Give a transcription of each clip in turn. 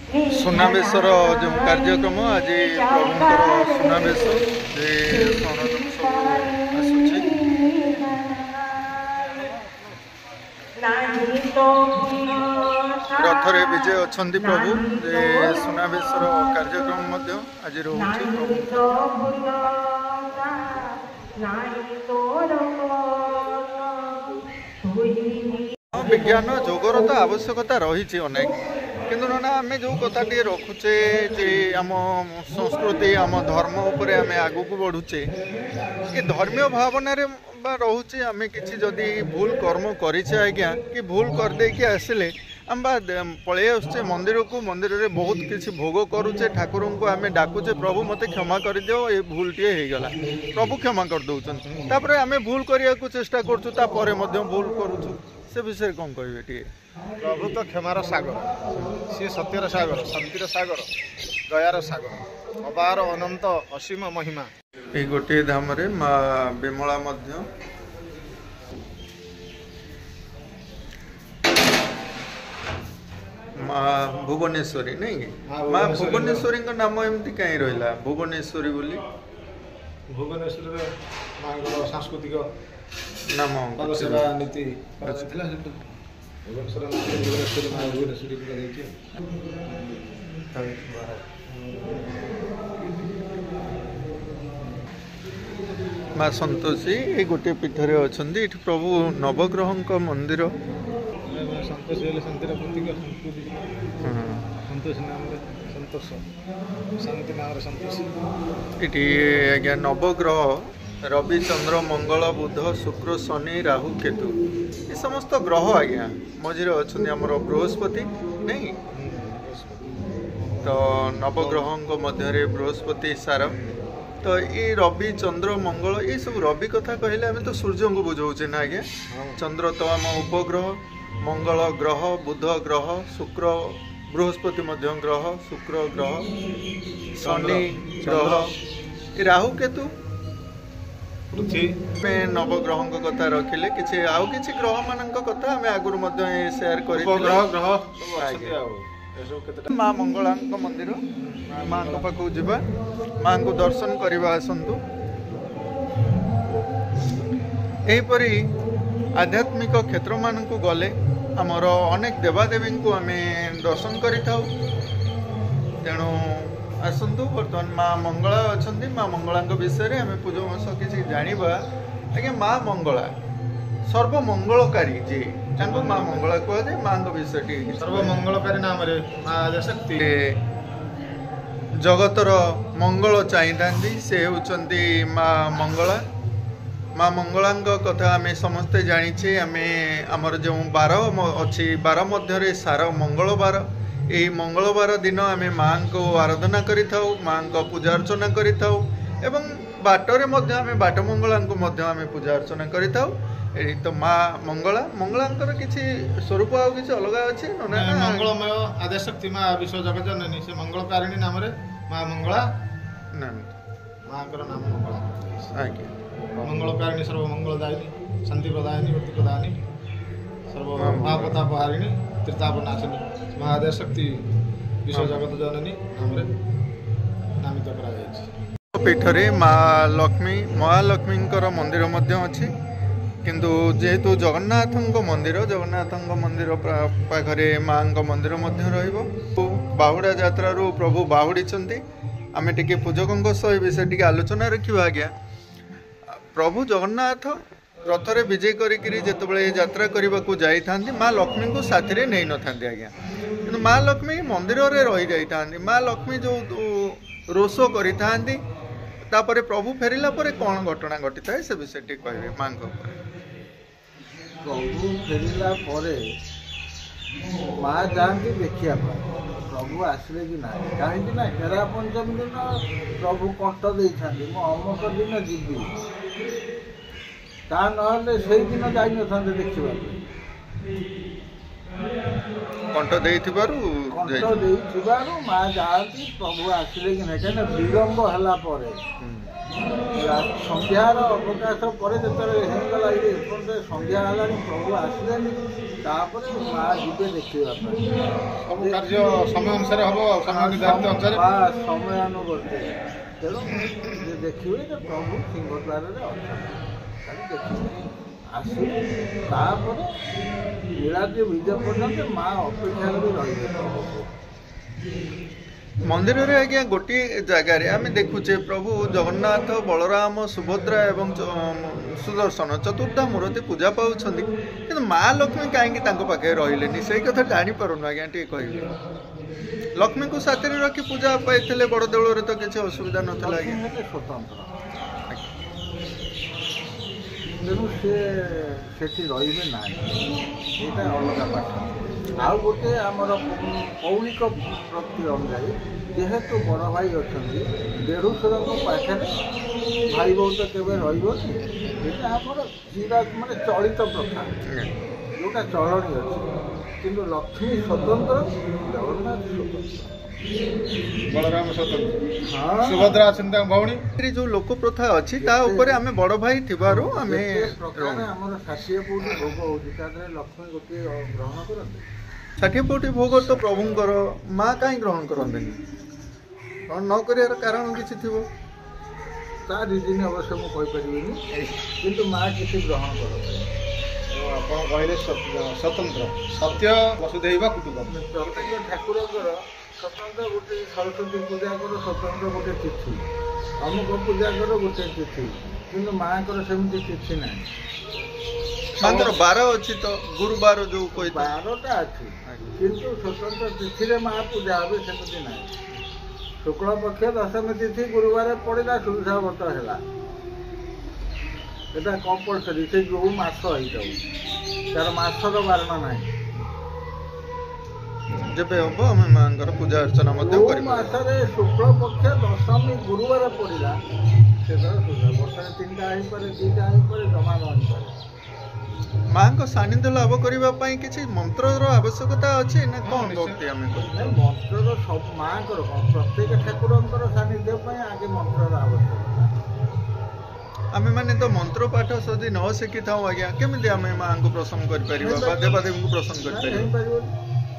सुनावेशर जो कार्यक्रम आज प्रभुंर सुनावेश रथरे विजय अच्छा प्रभु सुनावेशर कार्यक्रम आज विज्ञान जोगर तो आवश्यकता रही अनेक किंतु ना आम जो कथा रखुचे जे आम संस्कृति आम धर्म उपर आम आगु को बढ़ुचे कि धर्मीय भावना रोचे आम कि जदि भूल कर्म करें आज्ञा कि भूल करदे कि आसिले आम पलि आसुचे मंदिर को मंदिर में बहुत किसी भोग करुचे ठाकुर को आम डाकुचे प्रभु मत क्षमा कर दियो ये भूल टे होगला प्रभु क्षमा कर दौरान तापर आम भूल करने को चेष्टा करुँ भूल करुचु से विषय कौन कहे टे प्रभु तो क्षमार सागर सी सत्यर सागर शांतिर सागर दयार सागर अपार अनंत असीम महिमा ये गोटे धाम रे माँ विमला माँ भुवनेश्वरी नहीं माँ भुवनेश्वरी नाम एमती कहीं रहा भुवनेश्वरी बोली भुवनेश्वर माँ सांस्कृतिक नाम सेवा नीति भुवनेश्वरी माँ भुवनेश्वरी माँ संतोषी ये गोटे पीठरे अच्छा प्रभु नवग्रह मंदिर संतोष शांतिर प्रतीक संतोष नाम संतोष शांति नाम संतोष ये आज्ञा नवग्रह रवि चंद्र मंगल बुध शुक्र शनि राहु केतु ये समस्त ग्रह आज्ञा मझे अच्छा आमर बृहस्पति नहीं तो नवग्रह मध्य बृहस्पति सार तो ये रवि चंद्र मंगल ये सब रवि कथा कहले आम तो सूर्य को बुझाऊे ना आज्ञा चंद्र तो आम उपग्रह मंगल ग्रह बुध ग्रह शुक्र बृहस्पति मध्य ग्रह शुक्र ग्रह शनि ग्रह राहु केतु पृथ्वी नवग्रह कथा रखिले किसी आउ किसी ग्रह मान कथा आम आगुरी सेयार कर माँ मंगला मंदिर माँ पाक जावा माँ को दर्शन करवा आसतु यहीपरी आध्यात्मिक क्षेत्र मान को गले आमर अनेक देवादेवी को आम दर्शन करूँ तेणु आसतु बर्तमान माँ मंगला अच्छा माँ मंगला विषय आम पूजवंश किसी जाना आज्ञा माँ मंगला सर्वमंगलकारी जी माँ मंगला कहुए माँ विषय सर्वमंगलकारी नाम माँ शक्ति जगतर मंगल चाहिए से होती माँ मंगला माँ मंगला कथा आम समस्ते जाचे आम आमर जो बार अच्छी बार मध्य सार मंगलवार यही मंगलवार दिन आम माँ को आराधना करें माँ को पूजा अर्चना करें बाटर आम बाट मंगला आम पूजा अर्चना करें तो माँ मंगला मंगला किसी स्वरूप आ कि अलग अच्छे मंगलमय आद्यशक्ति माँ विश्व जगत जननी से मंगलकारिणी नाम माँ मंगला माँ नाम मंगला आज्ञा मंगलकारिणी सर्वमंगलदायिनी शांति प्रदायिनी मुक्ति प्रदायिनी सर्व महाप्रतापहारिणी त्रितापनाशिनी माँ आद्यशक्ति विश्व जगत जननी नाम नामित कर पीठरे माँ लक्ष्मी महालक्ष्मी मंदिर अच्छी किंतु जेहेतु जगन्नाथ मंदिर पाखरे माँ मंदिर बाहुड़ा यात्रा प्रभु बाहुड़ी आम टे पूजकों सह विषय टी आलोचना रखा आज्ञा प्रभु जगन्नाथ रथरे विजय करते यात्रा करने को जाती माँ लक्ष्मी को साथी नहीं न था आज्ञा कि माँ लक्ष्मी मंदिर में रही जाती माँ लक्ष्मी जो रोष कर प्रभु फेरला कौन घटना घटी था से विषय टी कहे माँ प्रभु फेरला माँ जाती देखा प्रभु आसले कि ना कहीं हेरा पंचमी दिन प्रभु कष्ट देते मो अमुक दिन जीवी ता ना से दिन जाई न देखा कंठ माँ जाती प्रभु आसले कि ना कहीं विलम्ब है ସନ୍ଧ୍ୟାର ଅବକାଶ ପରେ ଯେତେବେଳେ ହେଇଗଲା ଏପର୍ଯ୍ୟନ୍ତ ସନ୍ଧ୍ୟା ହେଲାଣି ପ୍ରଭୁ ଆସିଲେନି ତାପରେ ମା ଯିବେ ଦେଖିବା ପାଇଁ ସବୁ କାର୍ଯ୍ୟ ସମୟ ଅନୁସାରେ ହବ ସମୟ ନିର୍ଦ୍ଧାରିତ ଅନୁସାରେ ସମୟାନୁବର୍ତ୍ତୀ ତେଣୁ ଯେ ଦେଖିବେ ଯେ ପ୍ରଭୁ ସିଂହଦ୍ୱାରରେ ଅଛନ୍ତି ଖାଲି ଦେଖିବେ ଆସିବେ ତାପରେ ନୀଳାଦ୍ରି ବିଜେ ପର୍ଯ୍ୟନ୍ତ ମା ଅପେକ୍ଷା କରି ରହିବେ ପ୍ରଭୁକୁ। ମନ୍ଦିରରେ ଆଜ୍ଞା ଗୋଟିଏ ଜାଗାରେ ଆମେ ଦେଖୁଛେ ପ୍ରଭୁ ଜଗନ୍ନାଥ ବଳରାମ ସୁଭଦ୍ରା ଏବଂ ସୁଦର୍ଶନ ଚତୁର୍ଦ୍ଧା ମୂର୍ତ୍ତି ପୂଜା ପାଉଛନ୍ତି କିନ୍ତୁ ମା ଲକ୍ଷ୍ମୀ କାହିଁକି ତାଙ୍କ ପାଖରେ ରହିଲେନି ସେଇ କଥା ଜାଣିପାରୁନୁ ଆଜ୍ଞା ଟିକେ କହିବେ। ଲକ୍ଷ୍ମୀଙ୍କୁ ସାଥିରେ ରଖି ପୂଜା ପାଇଥିଲେ ବଡ଼ ଦେଉଳରେ ତ କିଛି ଅସୁବିଧା ନଥିଲା ଆଜ୍ଞା। ସ୍ୱତନ୍ତ୍ର ତେଣୁ ସେ ସେଠି ରହିବେ ନାହିଁ ଏଇଟା ଅଲଗା ପାଠ। ଆଉ ଗୋଟେ ଆମର କୌଳିକ ପ୍ରତି ଅନୁଯାୟୀ ଯେହେତୁ ବଡ଼ ଭାଇ ଅଛନ୍ତି ଦେଢ଼ୁଶୁରଙ୍କ ପାଖରେ ଭାଇ ବହୁତ କେବେ ରହିବନି ଏଇଟା ଆମର ମାନେ ଚଳିତ ପ୍ରଥା ଯେଉଁଟା ଚଳଣି ଅଛି କିନ୍ତୁ ଲକ୍ଷ୍ମୀ ସ୍ୱତନ୍ତ୍ର ଜଗନ୍ନାଥ ସ୍ୱତନ୍ତ୍ର ବଳରାମ ସ୍ୱତନ୍ତ୍ର ସୁଭଦ୍ରା ଅଛନ୍ତି ତାଙ୍କ ଭଉଣୀ ଯୋଉ ଲୋକ ପ୍ରଥା ଅଛି ତା ଉପରେ ଆମେ ବଡ଼ ଭାଇ ଥିବାରୁ ଆମେ ଆମର 60 ପଉଟି ଭୋଗ ହେଉଛି ତା ଦେହରେ ଲକ୍ଷ୍ମୀ ଗୋଟିଏ ଗ୍ରହଣ କରନ୍ତି। 60 ପଉଟି ଭୋଗ ତ ପ୍ରଭୁଙ୍କର ମା କାହିଁ ଗ୍ରହଣ କରନ୍ତିନି ଗ୍ରହଣ ନ କରିବାର କାରଣ କିଛି ଥିବ ତା ରିଜିନ୍ ଅବଶ୍ୟ ମୁଁ କହିପାରିବିନି କିନ୍ତୁ ମା କିଛି ଗ୍ରହଣ କରନ୍ତି। ଆପଣ କହିଲେ ସ୍ୱତନ୍ତ୍ର ସତ୍ୟ ବସୁଧୈବ କୁଟୁମ୍ବକମ୍ ପ୍ରତ୍ୟେକ ଠାକୁରଙ୍କର ସ୍ୱତନ୍ତ୍ର ଗୋଟେ ସରସ୍ୱତୀ ପୂଜା କର ସ୍ୱତନ୍ତ୍ର ଗୋଟେ ତିଥି ଅମୁକ ପୂଜା କର ଗୋଟେ ତିଥି କିନ୍ତୁ ମାଆଙ୍କର ସେମିତି କିଛି ନାହିଁ। ମାଙ୍କର ବାର ଅଛି ତ ଗୁରୁବାର ଯୋଉ କହି ବାରଟା ଅଛି କିନ୍ତୁ ସ୍ୱତନ୍ତ୍ର ତିଥିରେ ମା ପୂଜା হবে ସେମିତି ନାହିଁ। ଶୁକ୍ଳପକ୍ଷ ଦଶମୀ ତିଥି ଗୁରୁବାର ପଡ଼ିଲା ସୁବିଧା ବ୍ରତ ହେଲା এটা কম্পলসরি ସେ ଯେଉଁ ମାସ ହେଇଥାଉ ତାର ମାସର ବାରଣ ନାହିଁ ଯେବେ ହବ ଆମେ ମାଙ୍କର ପୂଜା ଅର୍ଚ୍ଚନା ମଧ୍ୟ ଯେଉଁ ମାସରେ ଶୁକ୍ଳପକ୍ଷ ଦଶମୀ ଗୁରୁବାର ପଡ଼ିଲା ସେଟାର ସୁବିଧା ବର୍ଷରେ 3ଟା ହେଇପାରେ 2ଟା ହେଇପାରେ ଜମା ନ ହେଇପାରେ। ମାଙ୍କ ସାନ୍ନିଧ୍ୟ ଲାଭ କରିବା ପାଇଁ କିଛି ମନ୍ତ୍ରର ଆବଶ୍ୟକତା ଅଛି ନା କ'ଣ ଭକ୍ତି ଆମେ ମନ୍ତ୍ରର ସବୁ ମାଙ୍କର ପ୍ରତ୍ୟେକ ଠାକୁରଙ୍କର ସାନ୍ନିଧ୍ୟ ପାଇଁ ଆଗେ ମନ୍ତ୍ରର ଆବଶ୍ୟକତା। ଆମେ ମାନେ ତ ମନ୍ତ୍ର ପାଠ ଯଦି ନ ଶିଖିଥାଉ ଆଜ୍ଞା କେମିତି ଆମେ ମାଙ୍କୁ ପ୍ରସନ୍ନ କରିପାରିବା ବା ଦେବାଦେବୀଙ୍କୁ ପ୍ରସନ୍ନ କରିପାରିବା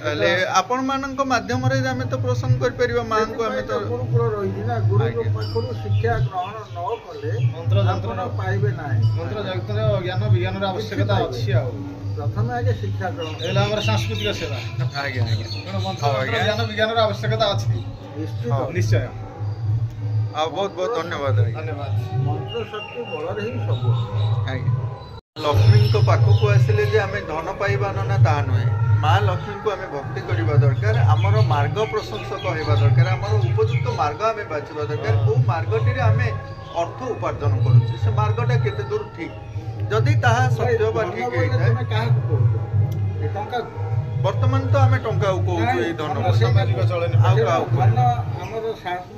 ତାହେଲେ ଆପଣମାନଙ୍କ ମାଧ୍ୟମରେ ଆମେ ତ ପ୍ରସନ୍ନ କରିପାରିବା ମାଙ୍କୁ ଆମେ ତ ଗୁରୁକୁଳ ରହିଛି ନା ଗୁରୁ ପାଖରୁ ଶିକ୍ଷା ଗ୍ରହଣ ନ କଲେ ମନ୍ତ୍ର ଯନ୍ତ୍ର ପାଇବେ ନାହିଁ। ମନ୍ତ୍ର ଯନ୍ତ୍ର ଜ୍ଞାନ ବିଜ୍ଞାନର ଆବଶ୍ୟକତା ଅଛି ଆଉ ପ୍ରଥମେ ଆଗେ ଶିକ୍ଷା ଗ୍ରହଣ ହେଲା ଆମର ସାଂସ୍କୃତିକ ସେବା ଆଜ୍ଞା ଆଜ୍ଞା ତେଣୁ ମନ୍ତ୍ର ଜ୍ଞାନ ବିଜ୍ଞାନର ଆବଶ୍ୟକତା ଅଛି ନିଶ୍ଚୟ। ଆଉ ବହୁତ ବହୁତ ଧନ୍ୟବାଦ ଧନ୍ୟବାଦ। ମନ୍ତ୍ର ଶକ୍ତି ବଳରେ ହିଁ ସବୁ ଆଜ୍ଞା। ଲକ୍ଷ୍ମୀଙ୍କ ପାଖକୁ ଆସିଲେ ଯେ ଆମେ ଧନ ପାଇବା ନା ତାହା ନୁହେଁ ମା ଲକ୍ଷ୍ମୀଙ୍କୁ ଆମେ ଭକ୍ତି କରିବା ଦରକାର ଆମର ମାର୍ଗ ପ୍ରଶଂସକ ହେବା ଦରକାର ଆମର ଉପଯୁକ୍ତ ମାର୍ଗ ଆମେ ବାଛିବା ଦରକାର କେଉଁ ମାର୍ଗଟିରେ ଆମେ ଅର୍ଥ ଉପାର୍ଜନ କରୁଛେ ସେ ମାର୍ଗଟା କେତେ ଦୂର ଠିକ୍ ଯଦି ତାହା ସତ୍ୟ ବା ଠିକ୍ ହେଇଥାଏ କାହାକୁ କହୁଛ ବର୍ତ୍ତମାନ ତ ଆମେ ଟଙ୍କାକୁ କହୁଛୁ ଏଇ ଧନ ସାମାଜିକ ଚଳନି ଆଉ କାହାକୁ ଧନ ଆମର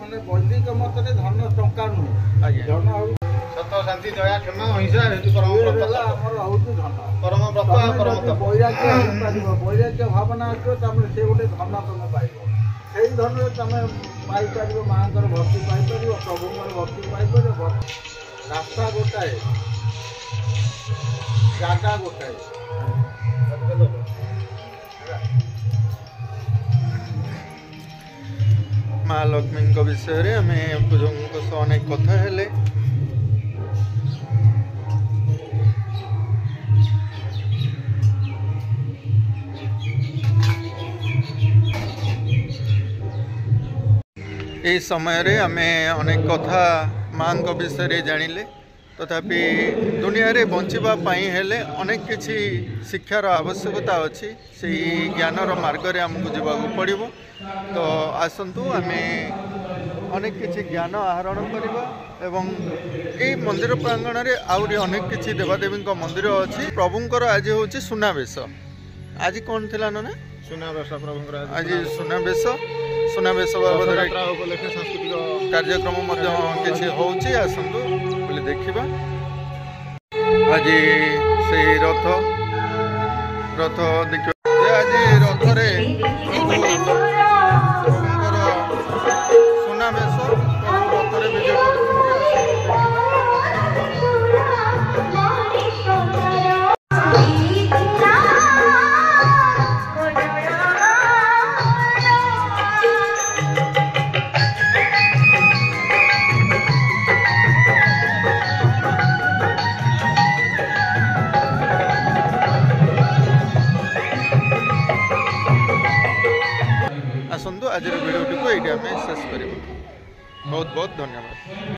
ମାନେ ବୈଦିକ ମତରେ ଧନ ଟଙ୍କା ନୁହେଁ ଆଜ୍ଞା ଧନ ହଉଛି ସତ ଶାନ୍ତି ଦୟା କ୍ଷମା ଅହିଂସା ହେଉଛି ପରମ ବ୍ରତ ଆମର ହଉଛି ଧନ ପରମ ବ୍ରତ ପରମ ତପ ବୈରାଗ୍ୟ ହେଇପାରିବ ବୈରାଗ୍ୟ ଭାବନା ଆସିବ ତାପରେ ସେ ଗୋଟେ ଧନ ତମେ ପାଇବ ସେଇ ଧନରେ ତମେ ପାଇପାରିବ ମାଙ୍କର ଭକ୍ତି ପାଇପାରିବ ପ୍ରଭୁଙ୍କର ଭକ୍ତି ପାଇପାରିବ ରାସ୍ତା ଗୋଟାଏ ଜାଗା ଗୋଟାଏ ମା ଲକ୍ଷ୍ମୀଙ୍କ ବିଷୟରେ ଆମେ ପୂଜକଙ୍କ ସହ ଅନେକ କଥା ହେଲେ এই ସମୟରେ ଆମେ ଅନେକ କଥା ମାଙ୍କ ବିଷୟରେ ଜାଣିଲେ ତଥାପି ଦୁନିଆରେ ବଞ୍ଚିବା ପାଇଁ ହେଲେ ଅନେକ କିଛି ଶିକ୍ଷାର ଆବଶ୍ୟକତା ଅଛି ସେହି ଜ୍ଞାନର ମାର୍ଗରେ ଆମକୁ ଯିବାକୁ ପଡ଼ିବ ତ ଆସନ୍ତୁ ଆମେ ଅନେକ କିଛି ଜ୍ଞାନ ଆହରଣ କରିବା ଏବଂ ଏହି ମନ୍ଦିର ପ୍ରାଙ୍ଗଣରେ ଆହୁରି ଅନେକ କିଛି ଦେବାଦେବୀଙ୍କ ମନ୍ଦିର ଅଛି ପ୍ରଭୁଙ୍କର ଆଜି ହେଉଛି ସୁନାବେଶ ଆଜି କ'ଣ ଥିଲା ନା ସୁନାବେଶ ପ୍ରଭୁଙ୍କର ଆଜି ସୁନାବେଶ ବାବଦରେ ଉପଲକ୍ଷେ ସାଂସ୍କୃତିକ କାର୍ଯ୍ୟକ୍ରମ ମଧ୍ୟ କିଛି ହେଉଛି ଆସନ୍ତୁ ବୋଲି ଦେଖିବା ଆଜି ସେଇ ରଥ ଦେଖିବା ଆଜି ରଥରେ ପ୍ରଭୁଙ୍କର ସୁନାବେଶ ପ୍ରଭୁ ରଥରେ ବିଜେ କରୁଛନ୍ତି ଆସନ୍ତୁ ଆଜିର ଭିଡ଼ିଓଟିକୁ ଏଇଠି ଆମେ ଶେଷ କରିବା। ବହୁତ ବହୁତ ଧନ୍ୟବାଦ।